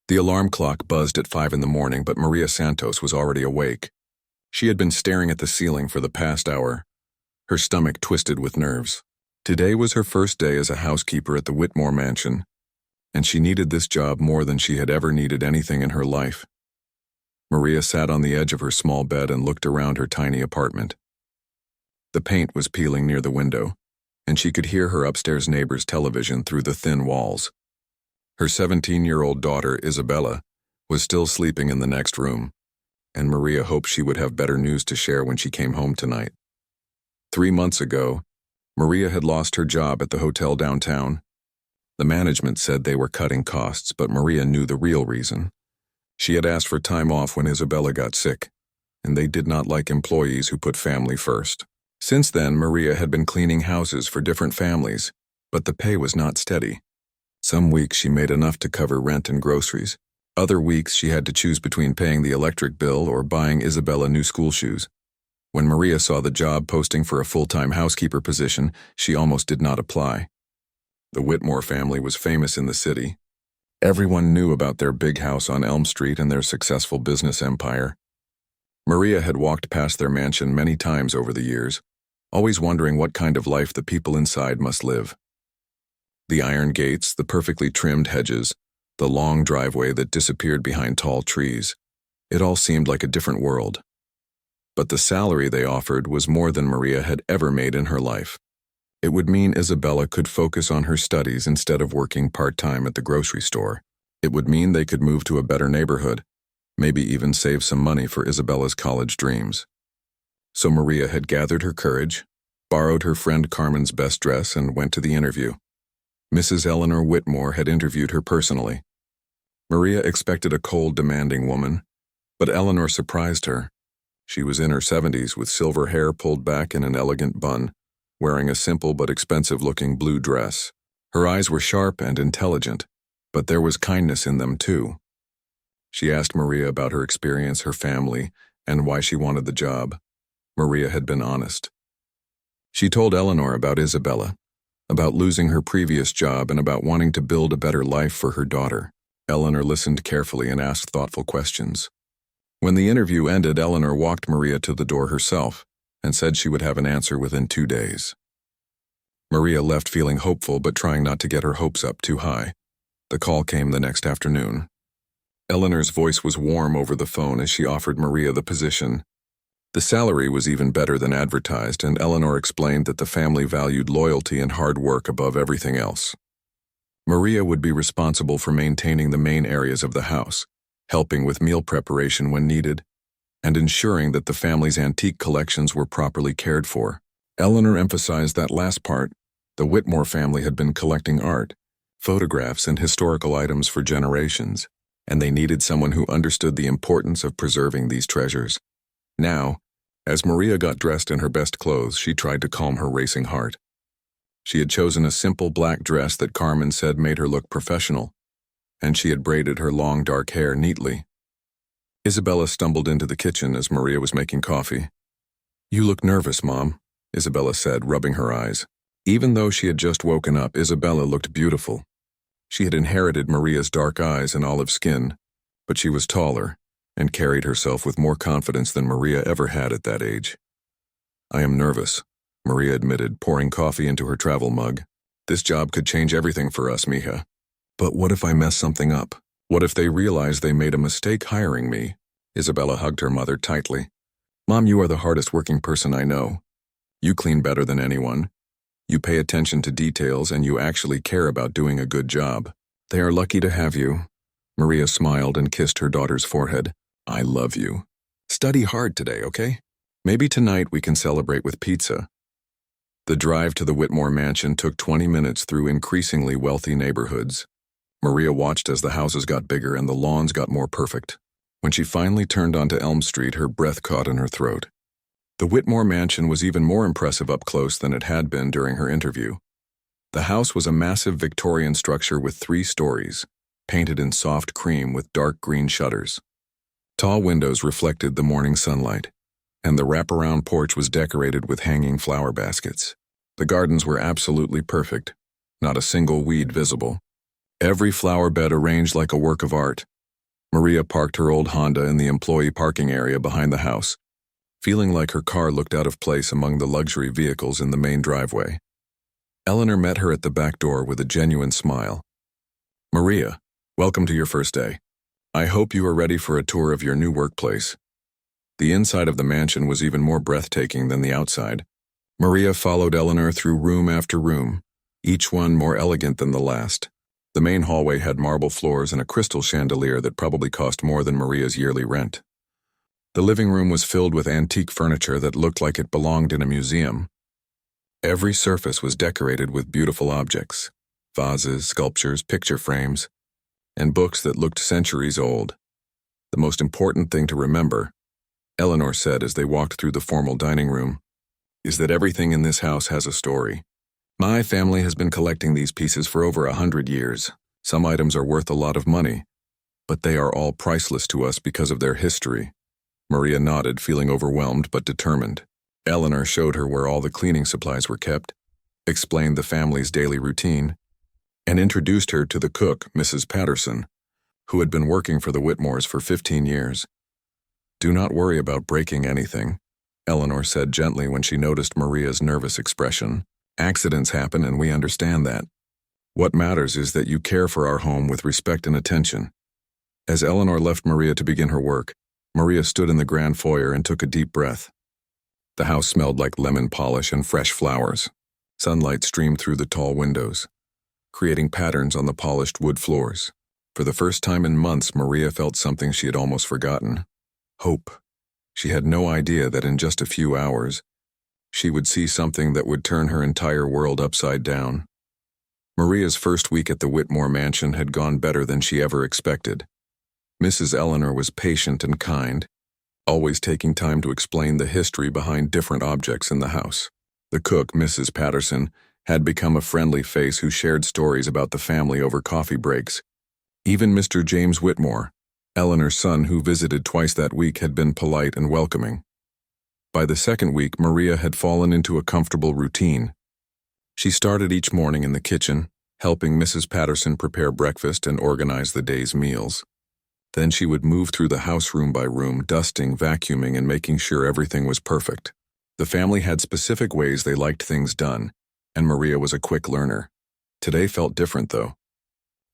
The alarm clock buzzed at 5 in the morning, but Maria Santos was already awake. She had been staring at the ceiling for the past hour, her stomach twisted with nerves. Today was her first day as a housekeeper at the Whitmore mansion, and she needed this job more than she had ever needed anything in her life. Maria sat on the edge of her small bed and looked around her tiny apartment. The paint was peeling near the window, and she could hear her upstairs neighbor's television through the thin walls. Her 17-year-old daughter, Isabella, was still sleeping in the next room, and Maria hoped she would have better news to share when she came home tonight. 3 months ago, Maria had lost her job at the hotel downtown. The management said they were cutting costs, but Maria knew the real reason. She had asked for time off when Isabella got sick, and they did not like employees who put family first. Since then, Maria had been cleaning houses for different families, but the pay was not steady. Some weeks she made enough to cover rent and groceries. Other weeks she had to choose between paying the electric bill or buying Isabella new school shoes. When Maria saw the job posting for a full-time housekeeper position, she almost did not apply. The Whitmore family was famous in the city. Everyone knew about their big house on Elm Street and their successful business empire. Maria had walked past their mansion many times over the years, always wondering what kind of life the people inside must live. The iron gates, the perfectly trimmed hedges, the long driveway that disappeared behind tall trees. It all seemed like a different world. But the salary they offered was more than Maria had ever made in her life. It would mean Isabella could focus on her studies instead of working part-time at the grocery store. It would mean they could move to a better neighborhood, maybe even save some money for Isabella's college dreams. So Maria had gathered her courage, borrowed her friend Carmen's best dress, and went to the interview. Mrs. Eleanor Whitmore had interviewed her personally. Maria expected a cold, demanding woman, but Eleanor surprised her. She was in her 70s with silver hair pulled back in an elegant bun, wearing a simple but expensive-looking blue dress. Her eyes were sharp and intelligent, but there was kindness in them too. She asked Maria about her experience, her family, and why she wanted the job. Maria had been honest. She told Eleanor about Isabella, about losing her previous job, and about wanting to build a better life for her daughter. Eleanor listened carefully and asked thoughtful questions. When the interview ended, Eleanor walked Maria to the door herself and said she would have an answer within 2 days. Maria left feeling hopeful but trying not to get her hopes up too high. The call came the next afternoon. Eleanor's voice was warm over the phone as she offered Maria the position. The salary was even better than advertised, and Eleanor explained that the family valued loyalty and hard work above everything else. Maria would be responsible for maintaining the main areas of the house, helping with meal preparation when needed, and ensuring that the family's antique collections were properly cared for. Eleanor emphasized that last part. The Whitmore family had been collecting art, photographs, and historical items for generations, and they needed someone who understood the importance of preserving these treasures. Now, as Maria got dressed in her best clothes, she tried to calm her racing heart. She had chosen a simple black dress that Carmen said made her look professional, and she had braided her long dark hair neatly. Isabella stumbled into the kitchen as Maria was making coffee. "You look nervous, Mom," Isabella said, rubbing her eyes. Even though she had just woken up, Isabella looked beautiful. She had inherited Maria's dark eyes and olive skin, but she was taller and carried herself with more confidence than Maria ever had at that age. "I am nervous," Maria admitted, pouring coffee into her travel mug. "This job could change everything for us, mija. But what if I mess something up? What if they realize they made a mistake hiring me?" Isabella hugged her mother tightly. "Mom, you are the hardest working person I know. You clean better than anyone. You pay attention to details, and you actually care about doing a good job. They are lucky to have you." Maria smiled and kissed her daughter's forehead. "I love you. Study hard today, okay? Maybe tonight we can celebrate with pizza." The drive to the Whitmore mansion took 20 minutes through increasingly wealthy neighborhoods. Maria watched as the houses got bigger and the lawns got more perfect. When she finally turned onto Elm Street, her breath caught in her throat. The Whitmore mansion was even more impressive up close than it had been during her interview. The house was a massive Victorian structure with 3 stories, painted in soft cream with dark green shutters. Tall windows reflected the morning sunlight, and the wraparound porch was decorated with hanging flower baskets. The gardens were absolutely perfect, not a single weed visible. Every flower bed arranged like a work of art, Maria parked her old Honda in the employee parking area behind the house, feeling like her car looked out of place among the luxury vehicles in the main driveway. Eleanor met her at the back door with a genuine smile. "Maria, welcome to your first day. I hope you are ready for a tour of your new workplace." The inside of the mansion was even more breathtaking than the outside. Maria followed Eleanor through room after room, each one more elegant than the last. The main hallway had marble floors and a crystal chandelier that probably cost more than Maria's yearly rent. The living room was filled with antique furniture that looked like it belonged in a museum. Every surface was decorated with beautiful objects: vases, sculptures, picture frames, and books that looked centuries old. "The most important thing to remember," Eleanor said as they walked through the formal dining room, "is that everything in this house has a story. My family has been collecting these pieces for over 100 years. Some items are worth a lot of money, but they are all priceless to us because of their history." Maria nodded, feeling overwhelmed but determined. Eleanor showed her where all the cleaning supplies were kept, explained the family's daily routine, and introduced her to the cook, Mrs. Patterson, who had been working for the Whitmores for 15 years. "Do not worry about breaking anything," Eleanor said gently when she noticed Maria's nervous expression. "Accidents happen and we understand that. What matters is that you care for our home with respect and attention." As Eleanor left Maria to begin her work, Maria stood in the grand foyer and took a deep breath. The house smelled like lemon polish and fresh flowers. Sunlight streamed through the tall windows, creating patterns on the polished wood floors. For the first time in months, Maria felt something she had almost forgotten: hope. She had no idea that in just a few hours, she would see something that would turn her entire world upside down. Maria's first week at the Whitmore mansion had gone better than she ever expected. Mrs. Eleanor was patient and kind, always taking time to explain the history behind different objects in the house. The cook, Mrs. Patterson, had become a friendly face who shared stories about the family over coffee breaks. Even Mr. James Whitmore, Eleanor's son who visited twice that week, had been polite and welcoming. By the second week, Maria had fallen into a comfortable routine. She started each morning in the kitchen, helping Mrs. Patterson prepare breakfast and organize the day's meals. Then she would move through the house room by room, dusting, vacuuming, and making sure everything was perfect. The family had specific ways they liked things done, and Maria was a quick learner. Today felt different, though.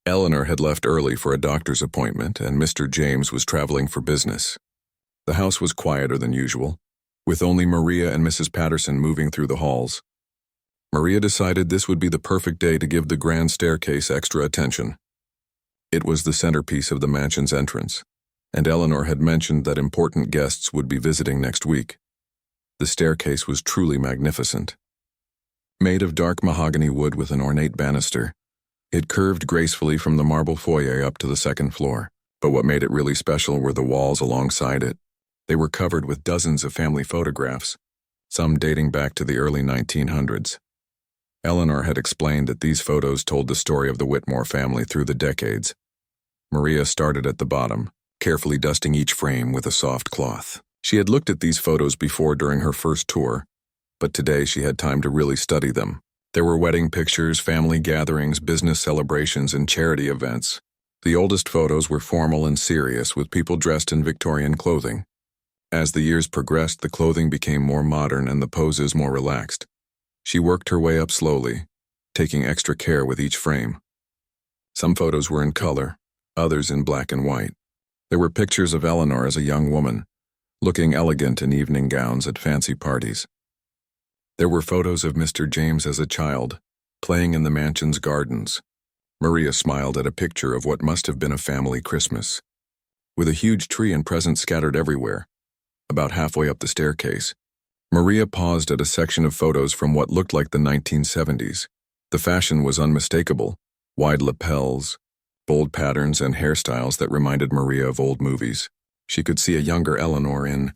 Eleanor had left early for a doctor's appointment, and Mr. James was traveling for business. The house was quieter than usual, with only Maria and Mrs. Patterson moving through the halls. Maria decided this would be the perfect day to give the grand staircase extra attention. It was the centerpiece of the mansion's entrance, and Eleanor had mentioned that important guests would be visiting next week. The staircase was truly magnificent. Made of dark mahogany wood with an ornate banister, it curved gracefully from the marble foyer up to the second floor. But what made it really special were the walls alongside it. They were covered with dozens of family photographs, some dating back to the early 1900s. Eleanor had explained that these photos told the story of the Whitmore family through the decades. Maria started at the bottom, carefully dusting each frame with a soft cloth. She had looked at these photos before during her first tour, but today she had time to really study them. There were wedding pictures, family gatherings, business celebrations, and charity events. The oldest photos were formal and serious, with people dressed in Victorian clothing. As the years progressed, the clothing became more modern and the poses more relaxed. She worked her way up slowly, taking extra care with each frame. Some photos were in color, others in black and white. There were pictures of Eleanor as a young woman, looking elegant in evening gowns at fancy parties. There were photos of Mr. James as a child, playing in the mansion's gardens. Maria smiled at a picture of what must have been a family Christmas. With a huge tree and presents scattered everywhere, about halfway up the staircase, Maria paused at a section of photos from what looked like the 1970s. The fashion was unmistakable: wide lapels, bold patterns, and hairstyles that reminded Maria of old movies. She could see a younger Eleanor in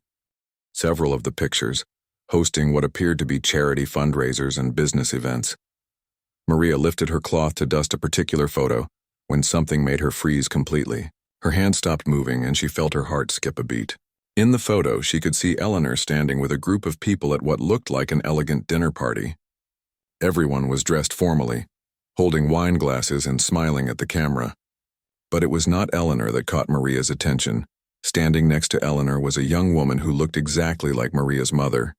several of the pictures, hosting what appeared to be charity fundraisers and business events. Maria lifted her cloth to dust a particular photo when something made her freeze completely. Her hand stopped moving and she felt her heart skip a beat. In the photo, she could see Eleanor standing with a group of people at what looked like an elegant dinner party. Everyone was dressed formally, holding wine glasses and smiling at the camera. But it was not Eleanor that caught Maria's attention. Standing next to Eleanor was a young woman who looked exactly like Maria's mother.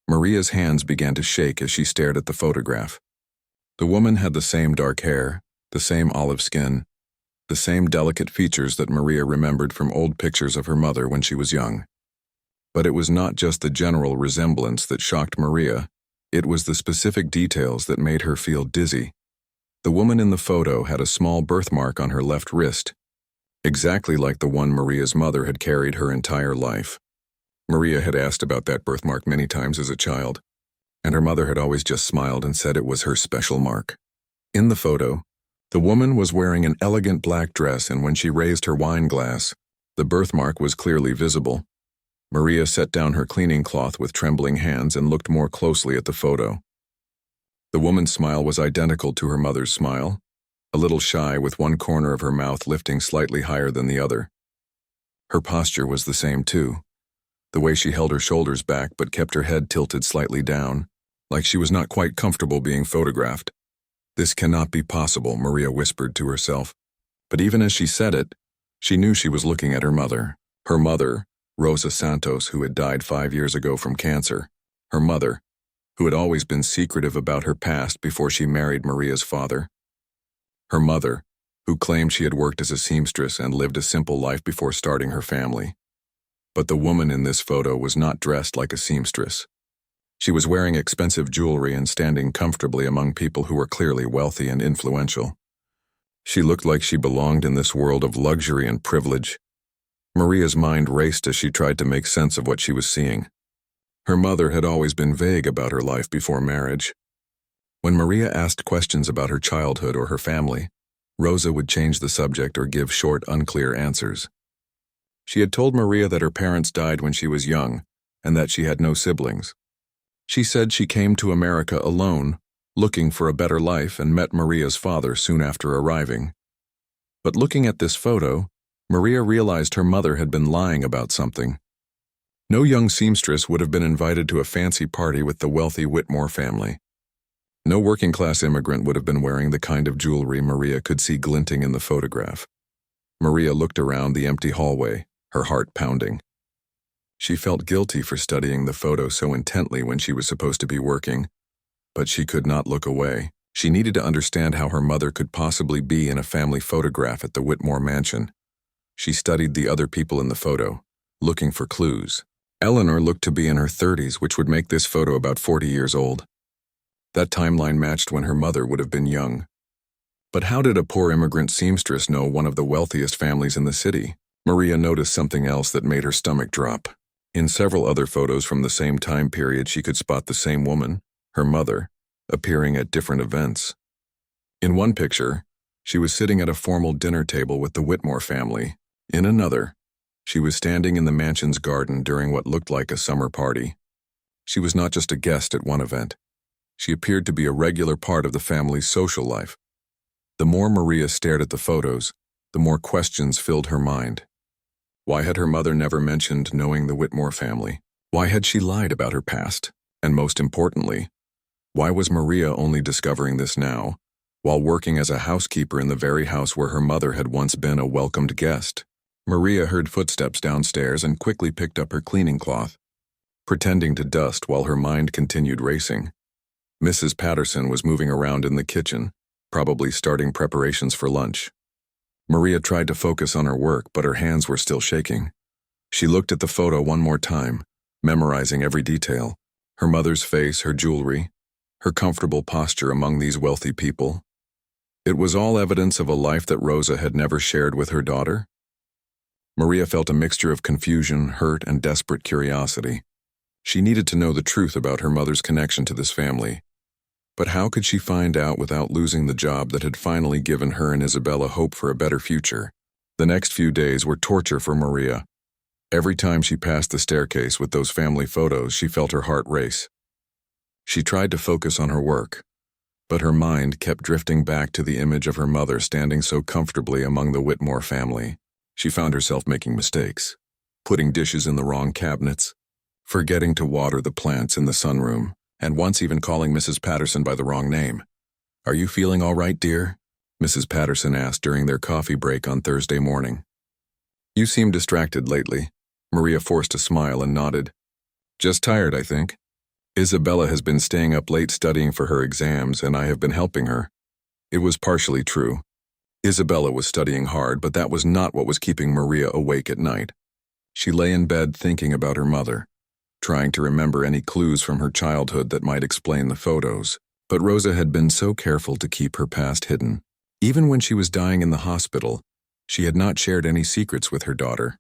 Maria's hands began to shake as she stared at the photograph. The woman had the same dark hair, the same olive skin, the same delicate features that Maria remembered from old pictures of her mother when she was young. But it was not just the general resemblance that shocked Maria, it was the specific details that made her feel dizzy. The woman in the photo had a small birthmark on her left wrist, exactly like the one Maria's mother had carried her entire life. Maria had asked about that birthmark many times as a child, and her mother had always just smiled and said it was her special mark. In the photo, the woman was wearing an elegant black dress, and when she raised her wine glass, the birthmark was clearly visible. Maria set down her cleaning cloth with trembling hands and looked more closely at the photo. The woman's smile was identical to her mother's smile, a little shy with one corner of her mouth lifting slightly higher than the other. Her posture was the same too, the way she held her shoulders back but kept her head tilted slightly down, like she was not quite comfortable being photographed. "This cannot be possible," Maria whispered to herself. But even as she said it, she knew she was looking at her mother. Her mother, Rosa Santos, who had died 5 years ago from cancer. Her mother, who had always been secretive about her past before she married Maria's father. Her mother, who claimed she had worked as a seamstress and lived a simple life before starting her family. But the woman in this photo was not dressed like a seamstress. She was wearing expensive jewelry and standing comfortably among people who were clearly wealthy and influential. She looked like she belonged in this world of luxury and privilege. Maria's mind raced as she tried to make sense of what she was seeing. Her mother had always been vague about her life before marriage. When Maria asked questions about her childhood or her family, Rosa would change the subject or give short, unclear answers. She had told Maria that her parents died when she was young and that she had no siblings. She said she came to America alone, looking for a better life, and met Maria's father soon after arriving. But looking at this photo, Maria realized her mother had been lying about something. No young seamstress would have been invited to a fancy party with the wealthy Whitmore family. No working-class immigrant would have been wearing the kind of jewelry Maria could see glinting in the photograph. Maria looked around the empty hallway, her heart pounding. She felt guilty for studying the photo so intently when she was supposed to be working, but she could not look away. She needed to understand how her mother could possibly be in a family photograph at the Whitmore mansion. She studied the other people in the photo, looking for clues. Eleanor looked to be in her 30s, which would make this photo about 40 years old. That timeline matched when her mother would have been young. But how did a poor immigrant seamstress know one of the wealthiest families in the city? Maria noticed something else that made her stomach drop. In several other photos from the same time period, she could spot the same woman, her mother, appearing at different events. In one picture, she was sitting at a formal dinner table with the Whitmore family. In another, she was standing in the mansion's garden during what looked like a summer party. She was not just a guest at one event. She appeared to be a regular part of the family's social life. The more Maria stared at the photos, the more questions filled her mind. Why had her mother never mentioned knowing the Whitmore family? Why had she lied about her past? And most importantly, why was Maria only discovering this now, while working as a housekeeper in the very house where her mother had once been a welcomed guest? Maria heard footsteps downstairs and quickly picked up her cleaning cloth, pretending to dust while her mind continued racing. Mrs. Patterson was moving around in the kitchen, probably starting preparations for lunch. Maria tried to focus on her work, but her hands were still shaking. She looked at the photo one more time, memorizing every detail: her mother's face, her jewelry, her comfortable posture among these wealthy people. It was all evidence of a life that Rosa had never shared with her daughter. Maria felt a mixture of confusion, hurt, and desperate curiosity. She needed to know the truth about her mother's connection to this family. But how could she find out without losing the job that had finally given her and Isabella hope for a better future? The next few days were torture for Maria. Every time she passed the staircase with those family photos, she felt her heart race. She tried to focus on her work, but her mind kept drifting back to the image of her mother standing so comfortably among the Whitmore family. She found herself making mistakes, putting dishes in the wrong cabinets, forgetting to water the plants in the sunroom, and once even calling Mrs. Patterson by the wrong name. "Are you feeling all right, dear?" Mrs. Patterson asked during their coffee break on Thursday morning. "You seem distracted lately." Maria forced a smile and nodded. "Just tired, I think. Isabella has been staying up late studying for her exams, and I have been helping her." It was partially true. Isabella was studying hard, but that was not what was keeping Maria awake at night. She lay in bed thinking about her mother, trying to remember any clues from her childhood that might explain the photos. But Rosa had been so careful to keep her past hidden. Even when she was dying in the hospital, she had not shared any secrets with her daughter.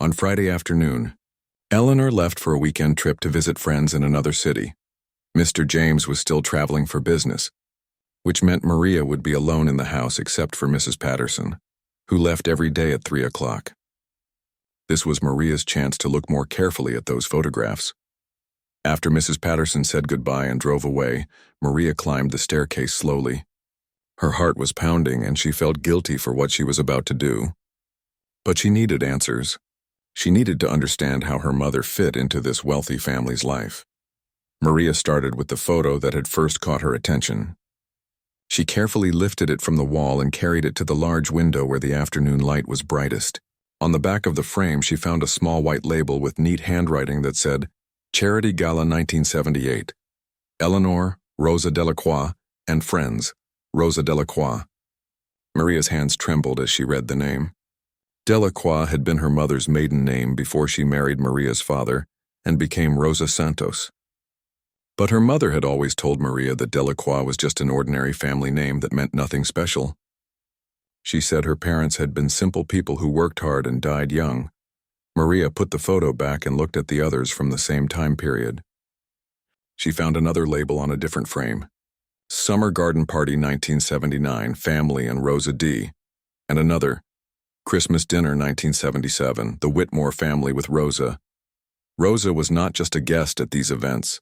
On Friday afternoon, Eleanor left for a weekend trip to visit friends in another city. Mr. James was still traveling for business, which meant Maria would be alone in the house except for Mrs. Patterson, who left every day at 3 o'clock. This was Maria's chance to look more carefully at those photographs. After Mrs. Patterson said goodbye and drove away, Maria climbed the staircase slowly. Her heart was pounding and she felt guilty for what she was about to do. But she needed answers. She needed to understand how her mother fit into this wealthy family's life. Maria started with the photo that had first caught her attention. She carefully lifted it from the wall and carried it to the large window where the afternoon light was brightest. On the back of the frame, she found a small white label with neat handwriting that said, "Charity Gala 1978. Eleanor, Rosa Delacroix, and friends, Rosa Delacroix." Maria's hands trembled as she read the name. Delacroix had been her mother's maiden name before she married Maria's father and became Rosa Santos. But her mother had always told Maria that Delacroix was just an ordinary family name that meant nothing special. She said her parents had been simple people who worked hard and died young. Maria put the photo back and looked at the others from the same time period. She found another label on a different frame. Summer Garden Party 1979, Family and Rosa D. And another, Christmas Dinner 1977, the Whitmore family with Rosa. Rosa was not just a guest at these events.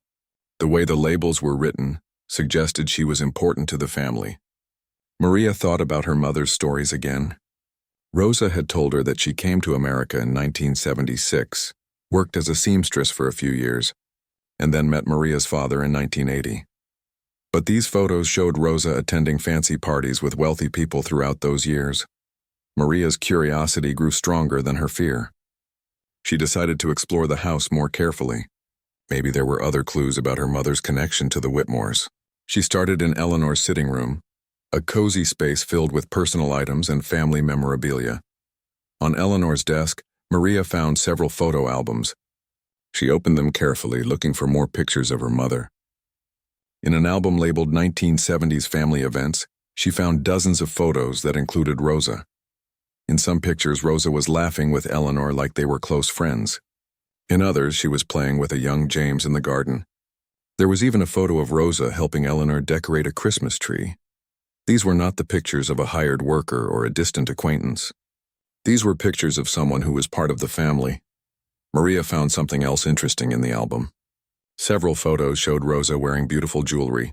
The way the labels were written suggested she was important to the family. Maria thought about her mother's stories again. Rosa had told her that she came to America in 1976, worked as a seamstress for a few years, and then met Maria's father in 1980. But these photos showed Rosa attending fancy parties with wealthy people throughout those years. Maria's curiosity grew stronger than her fear. She decided to explore the house more carefully. Maybe there were other clues about her mother's connection to the Whitmores. She started in Eleanor's sitting room, a cozy space filled with personal items and family memorabilia. On Eleanor's desk, Maria found several photo albums. She opened them carefully, looking for more pictures of her mother. In an album labeled 1970s Family Events, she found dozens of photos that included Rosa. In some pictures, Rosa was laughing with Eleanor like they were close friends. In others, she was playing with a young James in the garden. There was even a photo of Rosa helping Eleanor decorate a Christmas tree. These were not the pictures of a hired worker or a distant acquaintance. These were pictures of someone who was part of the family. Maria found something else interesting in the album. Several photos showed Rosa wearing beautiful jewelry,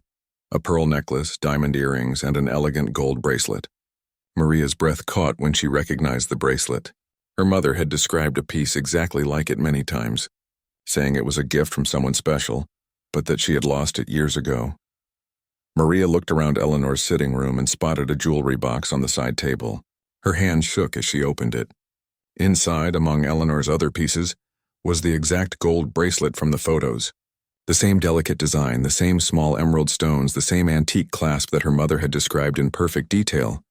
a pearl necklace, diamond earrings, and an elegant gold bracelet. Maria's breath caught when she recognized the bracelet. Her mother had described a piece exactly like it many times, saying it was a gift from someone special, but that she had lost it years ago. Maria looked around Eleanor's sitting room and spotted a jewelry box on the side table. Her hand shook as she opened it. Inside, among Eleanor's other pieces, was the exact gold bracelet from the photos. The same delicate design, the same small emerald stones, the same antique clasp that her mother had described in perfect detail.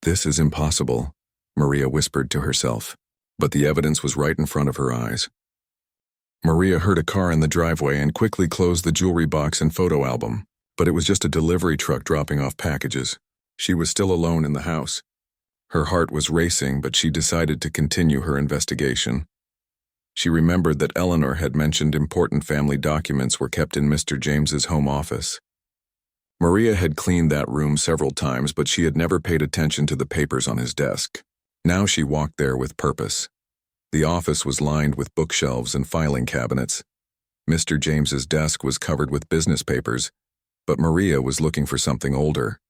"This is impossible," Maria whispered to herself, but the evidence was right in front of her eyes. Maria heard a car in the driveway and quickly closed the jewelry box and photo album, but it was just a delivery truck dropping off packages. She was still alone in the house. Her heart was racing, but she decided to continue her investigation. She remembered that Eleanor had mentioned important family documents were kept in Mr. James's home office. Maria had cleaned that room several times, but she had never paid attention to the papers on his desk. Now she walked there with purpose. The office was lined with bookshelves and filing cabinets. Mr. James's desk was covered with business papers, but Maria was looking for something older.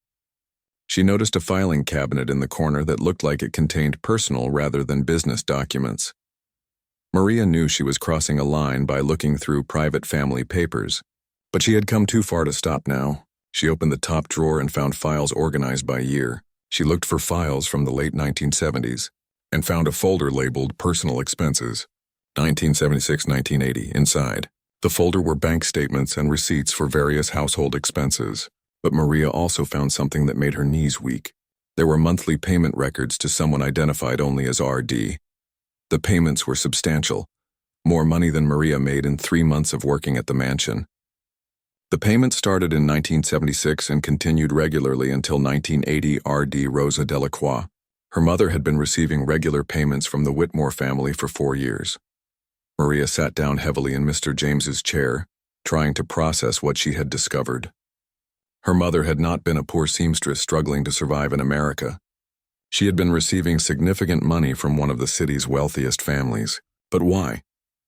She noticed a filing cabinet in the corner that looked like it contained personal rather than business documents. Maria knew she was crossing a line by looking through private family papers, but she had come too far to stop now. She opened the top drawer and found files organized by year. She looked for files from the late 1970s and found a folder labeled Personal Expenses, 1976-1980, inside. The folder were bank statements and receipts for various household expenses. But Maria also found something that made her knees weak. There were monthly payment records to someone identified only as RD. The payments were substantial, more money than Maria made in 3 months of working at the mansion. The payment started in 1976 and continued regularly until 1980. RD Rosa Delacroix. Her mother had been receiving regular payments from the Whitmore family for 4 years. Maria sat down heavily in Mr. James's chair, trying to process what she had discovered. Her mother had not been a poor seamstress struggling to survive in America. She had been receiving significant money from one of the city's wealthiest families. But why?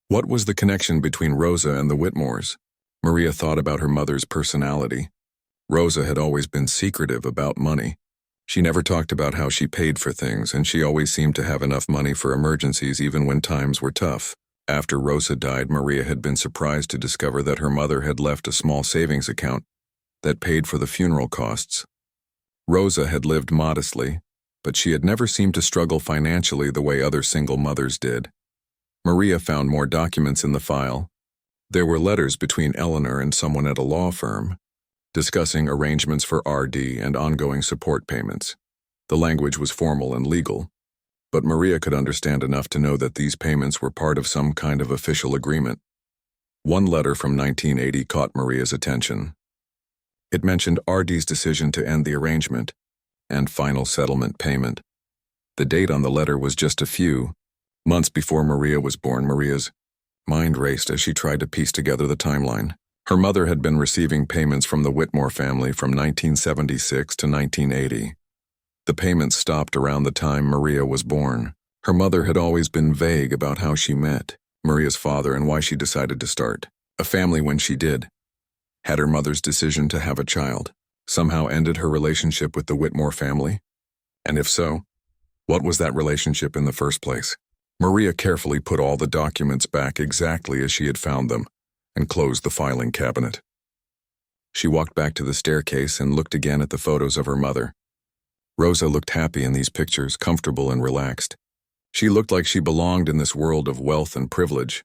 What was the connection between Rosa and the Whitmores? Maria thought about her mother's personality. Rosa had always been secretive about money. She never talked about how she paid for things, and she always seemed to have enough money for emergencies even when times were tough. After Rosa died, Maria had been surprised to discover that her mother had left a small savings account that paid for the funeral costs. Rosa had lived modestly, but she had never seemed to struggle financially the way other single mothers did. Maria found more documents in the file. There were letters between Eleanor and someone at a law firm, discussing arrangements for RD and ongoing support payments. The language was formal and legal, but Maria could understand enough to know that these payments were part of some kind of official agreement. One letter from 1980 caught Maria's attention. It mentioned RD's decision to end the arrangement and final settlement payment. The date on the letter was just a few months before Maria was born. Maria's mind raced as she tried to piece together the timeline. Her mother had been receiving payments from the Whitmore family from 1976 to 1980. The payments stopped around the time Maria was born. Her mother had always been vague about how she met Maria's father and why she decided to start a family when she did. Had her mother's decision to have a child somehow ended her relationship with the Whitmore family? And if so, what was that relationship in the first place? Maria carefully put all the documents back exactly as she had found them and closed the filing cabinet. She walked back to the staircase and looked again at the photos of her mother. Rosa looked happy in these pictures, comfortable and relaxed. She looked like she belonged in this world of wealth and privilege.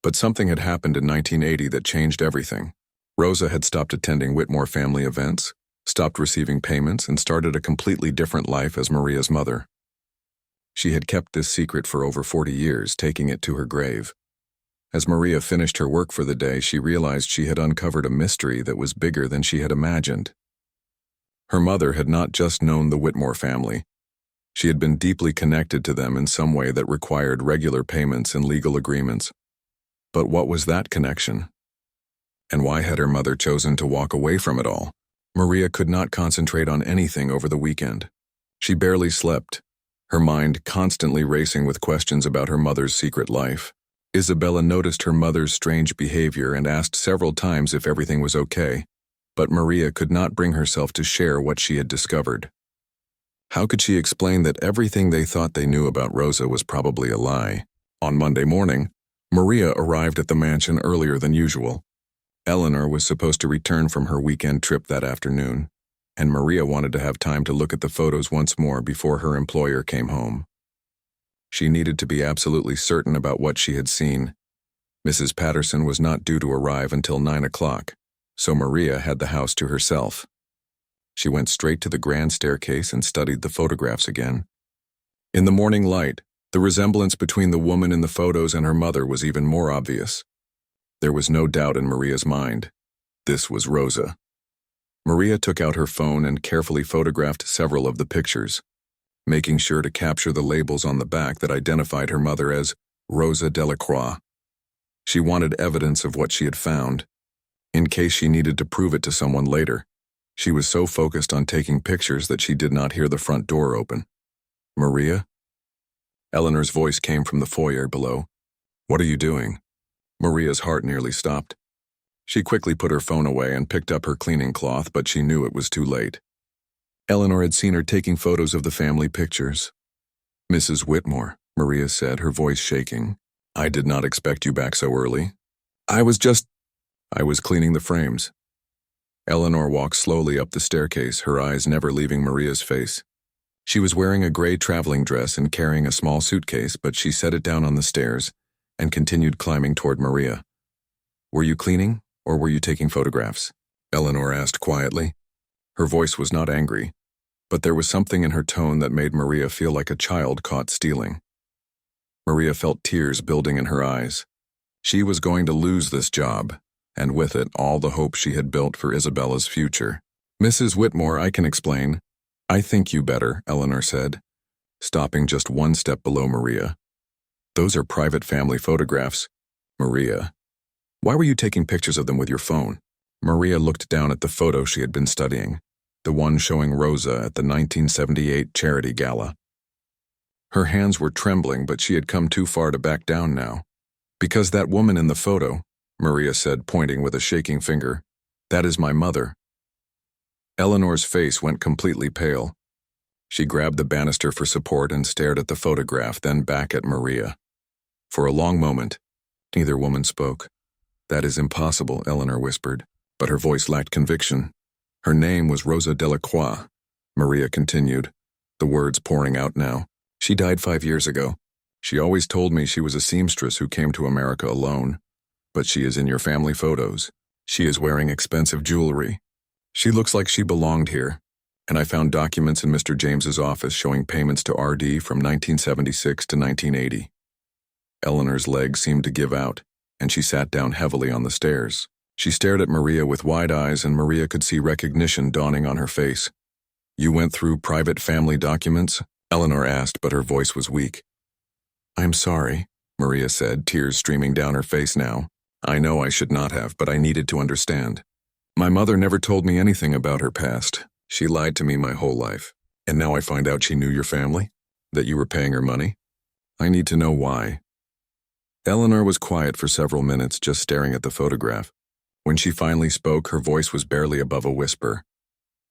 But something had happened in 1980 that changed everything. Rosa had stopped attending Whitmore family events, stopped receiving payments, and started a completely different life as Maria's mother. She had kept this secret for over 40 years, taking it to her grave. As Maria finished her work for the day, she realized she had uncovered a mystery that was bigger than she had imagined. Her mother had not just known the Whitmore family. She had been deeply connected to them in some way that required regular payments and legal agreements. But what was that connection? And why had her mother chosen to walk away from it all? Maria could not concentrate on anything over the weekend. She barely slept, her mind constantly racing with questions about her mother's secret life. Isabella noticed her mother's strange behavior and asked several times if everything was okay, but Maria could not bring herself to share what she had discovered. How could she explain that everything they thought they knew about Rosa was probably a lie? On Monday morning, Maria arrived at the mansion earlier than usual. Eleanor was supposed to return from her weekend trip that afternoon, and Maria wanted to have time to look at the photos once more before her employer came home. She needed to be absolutely certain about what she had seen. Mrs. Patterson was not due to arrive until 9 o'clock, so Maria had the house to herself. She went straight to the grand staircase and studied the photographs again. In the morning light, the resemblance between the woman in the photos and her mother was even more obvious. There was no doubt in Maria's mind. This was Rosa. Maria took out her phone and carefully photographed several of the pictures, making sure to capture the labels on the back that identified her mother as Rosa Delacroix. She wanted evidence of what she had found, in case she needed to prove it to someone later. She was so focused on taking pictures that she did not hear the front door open. "Maria?" Eleanor's voice came from the foyer below. "What are you doing?" Maria's heart nearly stopped. She quickly put her phone away and picked up her cleaning cloth, but she knew it was too late. Eleanor had seen her taking photos of the family pictures. "Mrs. Whitmore," Maria said, her voice shaking. "I did not expect you back so early. I was cleaning the frames." Eleanor walked slowly up the staircase, her eyes never leaving Maria's face. She was wearing a gray traveling dress and carrying a small suitcase, but she set it down on the stairs and continued climbing toward Maria. "Were you cleaning, or were you taking photographs?" Eleanor asked quietly. Her voice was not angry, but there was something in her tone that made Maria feel like a child caught stealing. Maria felt tears building in her eyes. She was going to lose this job, and with it all the hope she had built for Isabella's future. "Mrs. Whitmore, I can explain." "I think you better," Eleanor said, stopping just one step below Maria. "Those are private family photographs." "Maria, why were you taking pictures of them with your phone?" Maria looked down at the photo she had been studying, the one showing Rosa at the 1978 charity gala. Her hands were trembling, but she had come too far to back down now. "Because that woman in the photo," Maria said, pointing with a shaking finger, "that is my mother." Eleanor's face went completely pale. She grabbed the banister for support and stared at the photograph, then back at Maria. For a long moment, neither woman spoke. "That is impossible," Eleanor whispered, but her voice lacked conviction. "Her name was Rosa Delacroix," Maria continued, the words pouring out now. "She died 5 years ago. She always told me she was a seamstress who came to America alone. But she is in your family photos. She is wearing expensive jewelry. She looks like she belonged here. And I found documents in Mr. James's office showing payments to RD from 1976 to 1980. Eleanor's legs seemed to give out, and she sat down heavily on the stairs. She stared at Maria with wide eyes, and Maria could see recognition dawning on her face. "You went through private family documents?" Eleanor asked, but her voice was weak. "I'm sorry," Maria said, tears streaming down her face now. "I know I should not have, but I needed to understand. My mother never told me anything about her past. She lied to me my whole life. And now I find out she knew your family? That you were paying her money? I need to know why." Eleanor was quiet for several minutes, just staring at the photograph. When she finally spoke, her voice was barely above a whisper.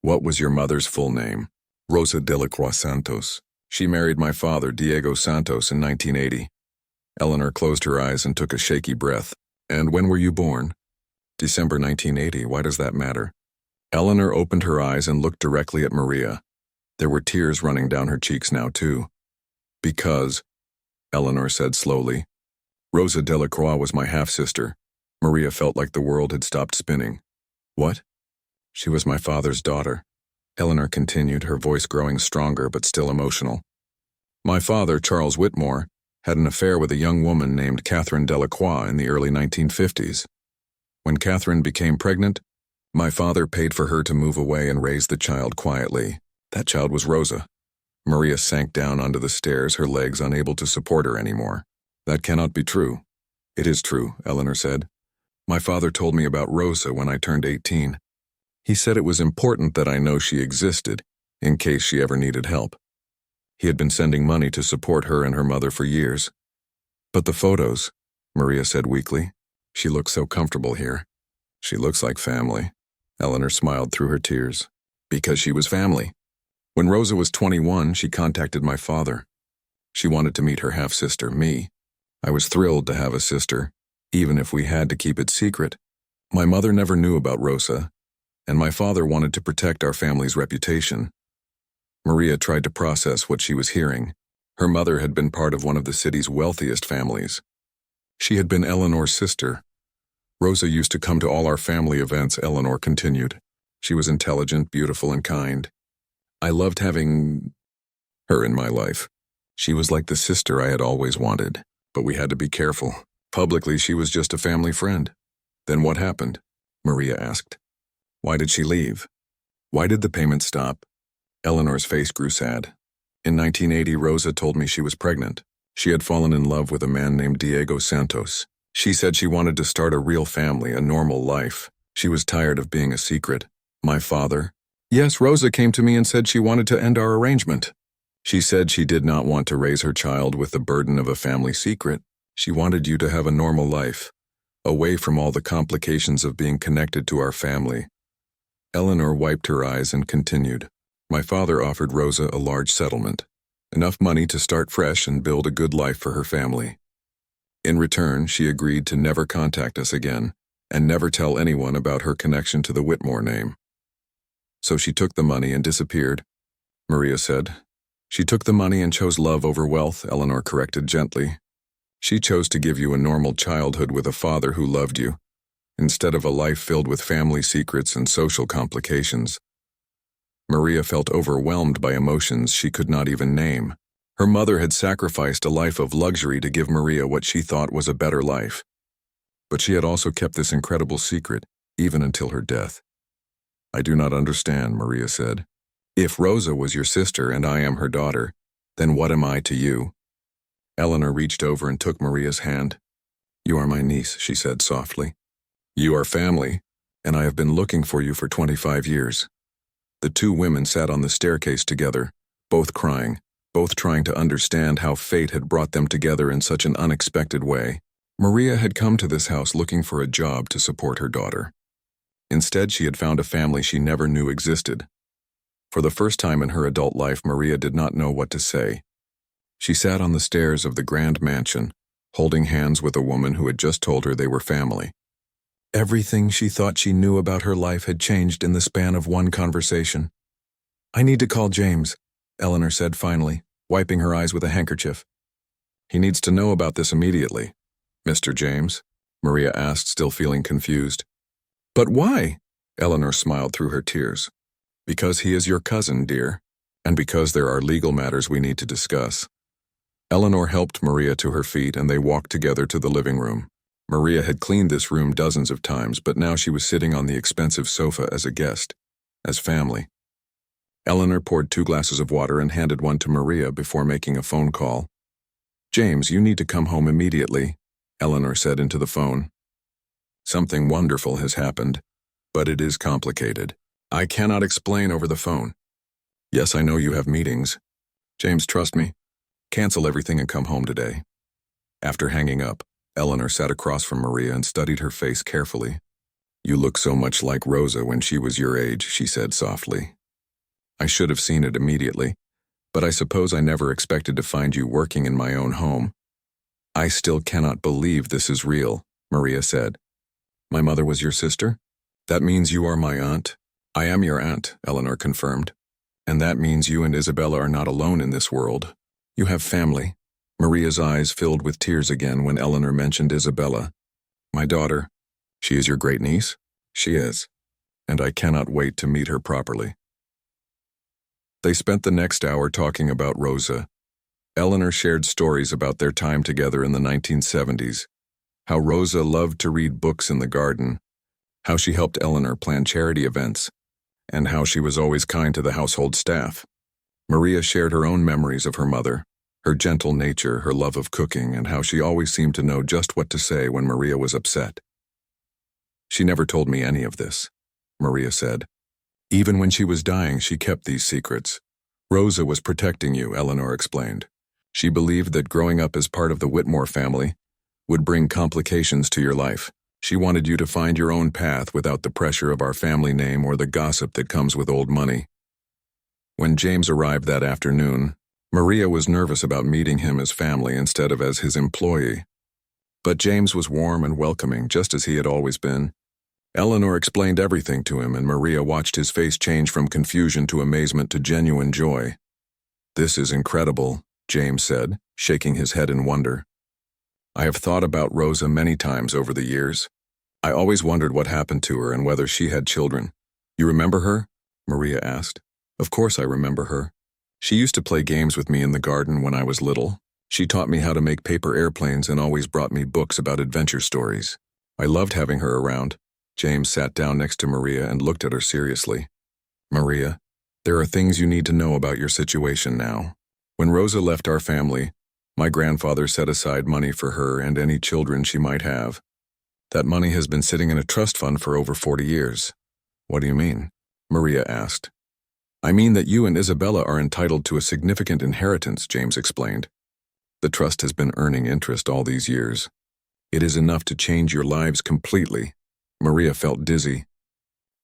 "What was your mother's full name?" "Rosa Delacroix Santos. She married my father, Diego Santos, in 1980. Eleanor closed her eyes and took a shaky breath. "And when were you born?" "December 1980. Why does that matter?" Eleanor opened her eyes and looked directly at Maria. There were tears running down her cheeks now, too. "Because," Eleanor said slowly, "Rosa Delacroix was my half-sister." Maria felt like the world had stopped spinning. "What?" "She was my father's daughter," Eleanor continued, her voice growing stronger but still emotional. "My father, Charles Whitmore, had an affair with a young woman named Catherine Delacroix in the early 1950s. When Catherine became pregnant, my father paid for her to move away and raise the child quietly. That child was Rosa." Maria sank down onto the stairs, her legs unable to support her anymore. "That cannot be true." "It is true," Eleanor said. "My father told me about Rosa when I turned 18. He said it was important that I know she existed, in case she ever needed help. He had been sending money to support her and her mother for years." "But the photos," Maria said weakly. "She looks so comfortable here." "She looks like family." Eleanor smiled through her tears. "Because she was family. When Rosa was 21, she contacted my father. She wanted to meet her half-sister, me. I was thrilled to have a sister, even if we had to keep it secret. My mother never knew about Rosa, and my father wanted to protect our family's reputation." Maria tried to process what she was hearing. Her mother had been part of one of the city's wealthiest families. She had been Eleanor's sister. "Rosa used to come to all our family events," Eleanor continued. "She was intelligent, beautiful, and kind. I loved having her in my life. She was like the sister I had always wanted, but we had to be careful. Publicly, she was just a family friend." "Then what happened?" Maria asked. "Why did she leave? Why did the payment stop?" Eleanor's face grew sad. "In 1980, Rosa told me she was pregnant. She had fallen in love with a man named Diego Santos. She said she wanted to start a real family, a normal life. She was tired of being a secret. My father—" "Yes, Rosa came to me and said she wanted to end our arrangement. She said she did not want to raise her child with the burden of a family secret. She wanted you to have a normal life, away from all the complications of being connected to our family." Eleanor wiped her eyes and continued. "My father offered Rosa a large settlement, enough money to start fresh and build a good life for her family. In return, she agreed to never contact us again and never tell anyone about her connection to the Whitmore name. So she took the money and disappeared, Maria said. She took the money and chose love over wealth, Eleanor corrected gently. She chose to give you a normal childhood with a father who loved you, instead of a life filled with family secrets and social complications. Maria felt overwhelmed by emotions she could not even name. Her mother had sacrificed a life of luxury to give Maria what she thought was a better life. But she had also kept this incredible secret, even until her death. I do not understand, Maria said. If Rosa was your sister and I am her daughter, then what am I to you? Eleanor reached over and took Maria's hand. You are my niece, she said softly. You are family, and I have been looking for you for 25 years. The two women sat on the staircase together, both crying, both trying to understand how fate had brought them together in such an unexpected way. Maria had come to this house looking for a job to support her daughter. Instead, she had found a family she never knew existed. For the first time in her adult life, Maria did not know what to say. She sat on the stairs of the grand mansion, holding hands with a woman who had just told her they were family. Everything she thought she knew about her life had changed in the span of one conversation. I need to call James, Eleanor said finally, wiping her eyes with a handkerchief. He needs to know about this immediately. Mr. James? Maria asked, still feeling confused. But why? Eleanor smiled through her tears. Because he is your cousin, dear, and because there are legal matters we need to discuss. Eleanor helped Maria to her feet and they walked together to the living room. Maria had cleaned this room dozens of times, but now she was sitting on the expensive sofa as a guest, as family. Eleanor poured 2 glasses of water and handed one to Maria before making a phone call. James, you need to come home immediately, Eleanor said into the phone. Something wonderful has happened, but it is complicated. I cannot explain over the phone. Yes, I know you have meetings. James, trust me. Cancel everything and come home today. After hanging up, Eleanor sat across from Maria and studied her face carefully. You look so much like Rosa when she was your age, she said softly. I should have seen it immediately, but I suppose I never expected to find you working in my own home. I still cannot believe this is real, Maria said. My mother was your sister? That means you are my aunt. I am your aunt, Eleanor confirmed. And that means you and Isabella are not alone in this world. You have family. Maria's eyes filled with tears again when Eleanor mentioned Isabella. My daughter. She is your great niece? She is. And I cannot wait to meet her properly. They spent the next hour talking about Rosa. Eleanor shared stories about their time together in the 1970s, how Rosa loved to read books in the garden, how she helped Eleanor plan charity events, and how she was always kind to the household staff. Maria shared her own memories of her mother, her gentle nature, her love of cooking, and how she always seemed to know just what to say when Maria was upset. She never told me any of this, Maria said. Even when she was dying, she kept these secrets. Rosa was protecting you, Eleanor explained. She believed that growing up as part of the Whitmore family would bring complications to your life. She wanted you to find your own path without the pressure of our family name or the gossip that comes with old money. When James arrived that afternoon, Maria was nervous about meeting him as family instead of as his employee. But James was warm and welcoming, just as he had always been. Eleanor explained everything to him, and Maria watched his face change from confusion to amazement to genuine joy. This is incredible, James said, shaking his head in wonder. I have thought about Rosa many times over the years. I always wondered what happened to her and whether she had children. You remember her? Maria asked. Of course I remember her. She used to play games with me in the garden when I was little. She taught me how to make paper airplanes and always brought me books about adventure stories. I loved having her around. James sat down next to Maria and looked at her seriously. Maria, there are things you need to know about your situation now. When Rosa left our family, my grandfather set aside money for her and any children she might have. That money has been sitting in a trust fund for over 40 years. What do you mean? Maria asked. I mean that you and Isabella are entitled to a significant inheritance, James explained. The trust has been earning interest all these years. It is enough to change your lives completely. Maria felt dizzy.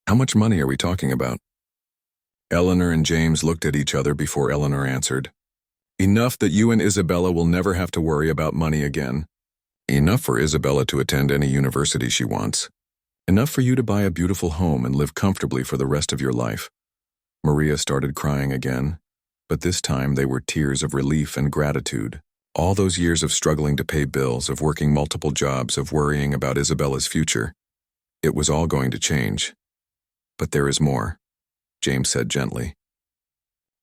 How much money are we talking about? Eleanor and James looked at each other before Eleanor answered. Enough that you and Isabella will never have to worry about money again. Enough for Isabella to attend any university she wants. Enough for you to buy a beautiful home and live comfortably for the rest of your life. Maria started crying again, but this time they were tears of relief and gratitude. All those years of struggling to pay bills, of working multiple jobs, of worrying about Isabella's future. It was all going to change. But there is more, James said gently.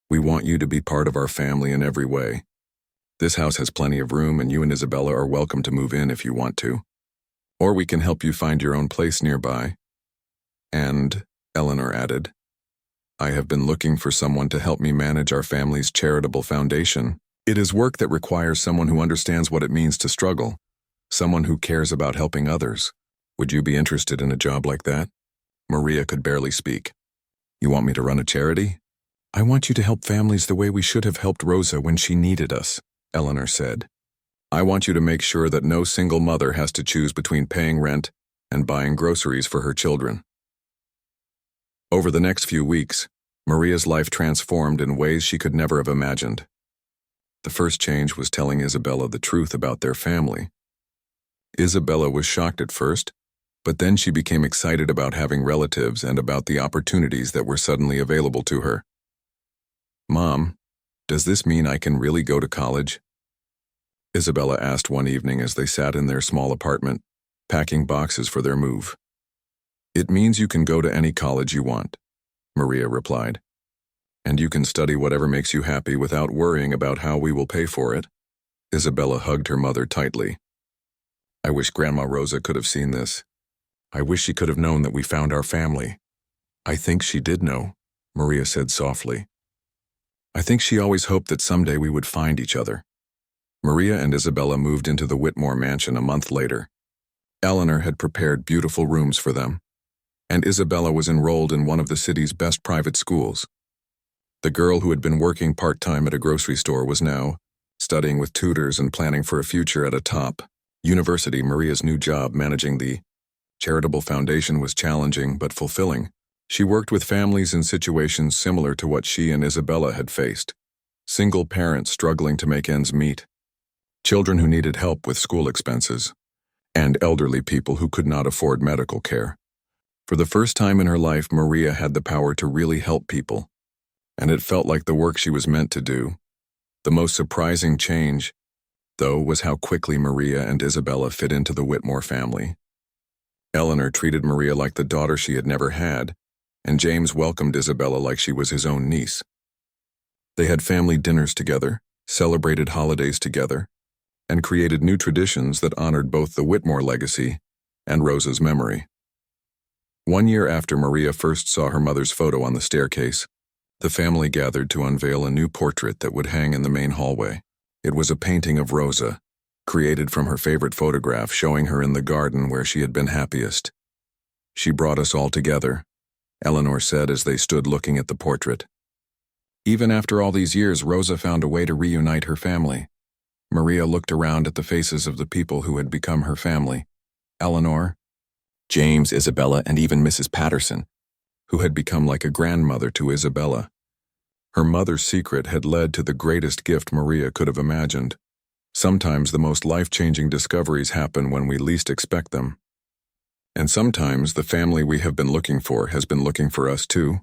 We want you to be part of our family in every way. This house has plenty of room and you and Isabella are welcome to move in if you want to. Or we can help you find your own place nearby. And, Eleanor added, I have been looking for someone to help me manage our family's charitable foundation. It is work that requires someone who understands what it means to struggle, someone who cares about helping others. Would you be interested in a job like that? Maria could barely speak. You want me to run a charity? I want you to help families the way we should have helped Rosa when she needed us, Eleanor said. I want you to make sure that no single mother has to choose between paying rent and buying groceries for her children. Over the next few weeks, Maria's life transformed in ways she could never have imagined. The first change was telling Isabella the truth about their family. Isabella was shocked at first, but then she became excited about having relatives and about the opportunities that were suddenly available to her. Mom, does this mean I can really go to college? Isabella asked one evening as they sat in their small apartment, packing boxes for their move. It means you can go to any college you want, Maria replied. And you can study whatever makes you happy without worrying about how we will pay for it. Isabella hugged her mother tightly. I wish Grandma Rosa could have seen this. I wish she could have known that we found our family. I think she did know, Maria said softly. I think she always hoped that someday we would find each other. Maria and Isabella moved into the Whitmore mansion a month later. Eleanor had prepared beautiful rooms for them, and Isabella was enrolled in one of the city's best private schools. The girl who had been working part-time at a grocery store was now studying with tutors and planning for a future at a top university. Maria's new job managing the charitable foundation was challenging but fulfilling. She worked with families in situations similar to what she and Isabella had faced. Single parents struggling to make ends meet, children who needed help with school expenses, and elderly people who could not afford medical care. For the first time in her life, Maria had the power to really help people, and it felt like the work she was meant to do. The most surprising change, though, was how quickly Maria and Isabella fit into the Whitmore family. Eleanor treated Maria like the daughter she had never had, and James welcomed Isabella like she was his own niece. They had family dinners together, celebrated holidays together, and created new traditions that honored both the Whitmore legacy and Rosa's memory. 1 year after Maria first saw her mother's photo on the staircase, the family gathered to unveil a new portrait that would hang in the main hallway. It was a painting of Rosa, created from her favorite photograph showing her in the garden where she had been happiest. She brought us all together, Eleanor said as they stood looking at the portrait. Even after all these years, Rosa found a way to reunite her family. Maria looked around at the faces of the people who had become her family. Eleanor, James, Isabella, and even Mrs. Patterson, who had become like a grandmother to Isabella. Her mother's secret had led to the greatest gift Maria could have imagined. Sometimes the most life-changing discoveries happen when we least expect them. And sometimes the family we have been looking for has been looking for us too.